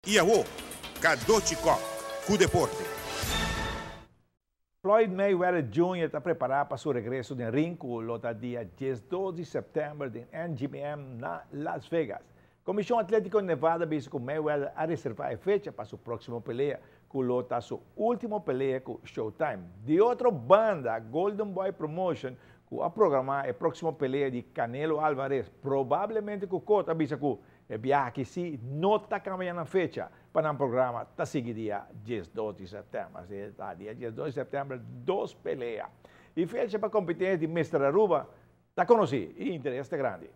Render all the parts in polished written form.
Iaô, Kadochicó, com deporte. Floyd Mayweather Jr. está preparado para seu regresso no ringue no dia 12 de setembro no MGM na Las Vegas. Comissão Atlético Nevada disse que Mayweather a reservar a fecha para sua próxima peleia, que lota sua última peleia com Showtime. De outra banda, Golden Boy Promotion, que a programar a próxima peleia de Canelo Álvarez, provavelmente que o Cota avisa que o viaje se não está caminhando a fecha para o programa, está seguindo dia 12 de setembro. Dia 12 de setembro, 2 peleias. E fecha para competir de Mestre Aruba, está conhecido e interesse grande.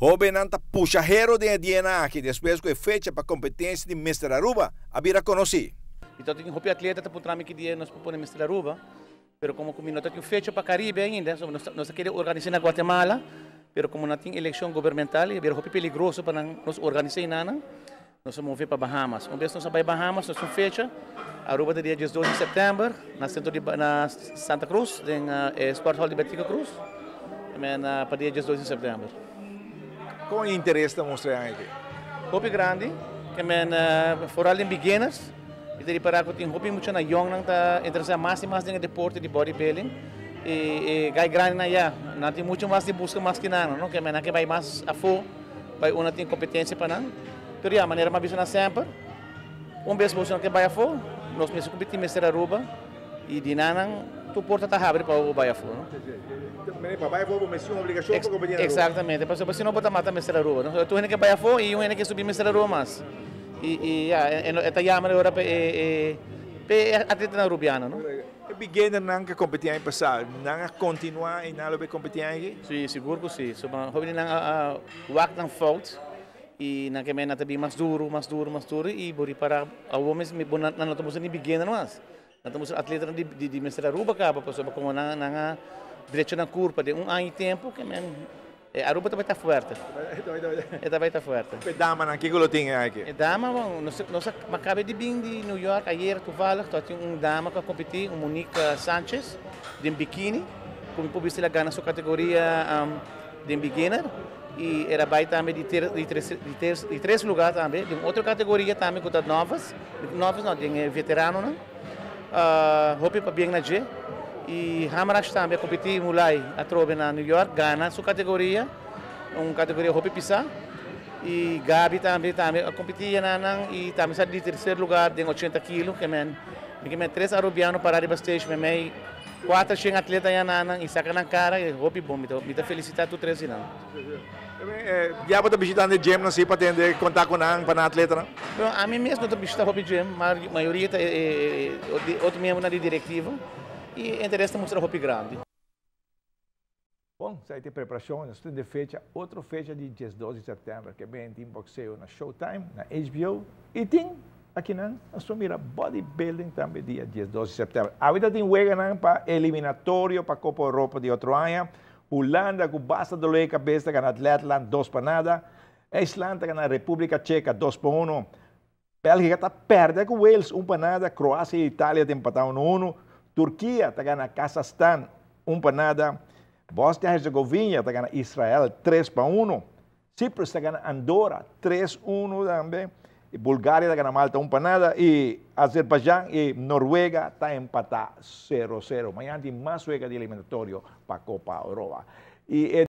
Hobenanta puxajero de DNA que depois que fecha para competência de Mestre Aruba, a vira conheci. Então tem um atleta para o que dia nós propomos Mestre Aruba, pero como nós temos fecha para Caribe ainda, nós queremos organizar na Guatemala, pero como não tem eleição governamental, é muito perigoso para nós organizar nada, nós vamos mover para Bahamas. Uma vez nós vamos para Bahamas, nós temos fecha, Aruba do dia 12 de setembro, na Santa Cruz, no Sport Hall de Betica Cruz, para dia 12 de setembro. Qual é o interesse da mostrar aqui? Hobby grande, que é foral em beginners, e daí para que tem hobby muito na young, não está interessado mais e mais no deporte de bodybuilding, e gai grande na ya, não tem muito mais de busca mais que nada, não que que vai mais a fo, vai uma tem competência para não, então a maneira mais na sempre, vez você que vai a fo, nós mesmos competimos Mestre Aruba e de nada tu porta tá abre para o vai a fo, não? Papai foi uma missão obrigação para competir. Exatamente, para você não botar mata Mestre Aruba, não? Tu que vai a fo e que subir Mestre Aruba mais. E esta chama agora atleta na rubiana, não? O beginner não que competir em passado, não continuar e não vai competir aqui? Sim, seguro que sim. So, hobby não work não fault e não que me também mais duro e bori para a homens me não estamos nem beginner mas não estamos atleta de Mestre Aruba acaba para como não direito na curva de ano e tempo que Aruba também está forte. Também está forte. E dama não que eu tinha aqui? E dama, nós acabei de vir de New York ayer toevallig, tinha dama que competir, Monique Sanchez, de biquíni, como publicou ela ganha sua categoria de beginner e era vai também de três lugares também, de outra categoria também com novas não, de veterano não. Hopi para bem na G. E Hamarash também competiu mulai a trove na New York, ganha sua categoria, uma categoria Hopi Pisa. E Gabi também competia e também sai de terceiro lugar, tem 80 quilos, que é 3 arubianos para arriba stage, mas 4 chega atleta e saca na cara, e Hopi bom, me dá felicidade tu 13 não. Já para visitar o gym não sei para atender contato com para atleta não? A mim mesmo estou visitando o Hopi Gym, mas a maioria é outro membro na diretiva. E interessa mostrar roupa grande. Bom, isso aí tem preparação, nós temos fecha, outra fecha de 12 de setembro, que vem tem boxeo na Showtime, na HBO, e tem aqui nós vamos mirar bodybuilding também dia 12 de setembro. A vida tem huega para eliminatório para a Copa Europa de outro ano, Holanda com basta doler a cabeça com atleta lá 2 para nada, Islândia com a República Tcheca 2 para 1, Bélgica está perdendo com Wales 1 para nada, Croácia e Itália tem empatado 1-1, Turquia está ganhando Cazaquistão 1 para nada. Bósnia e Herzegovina está ganhando Israel 3 para 1. Chipre está ganhando Andorra 3-1 também. E Bulgária está ganhando Malta 1 para nada. E Azerbaijão e Noruega está empatado 0-0. Amanhã tem mais juega de eliminatório para a Copa Europa.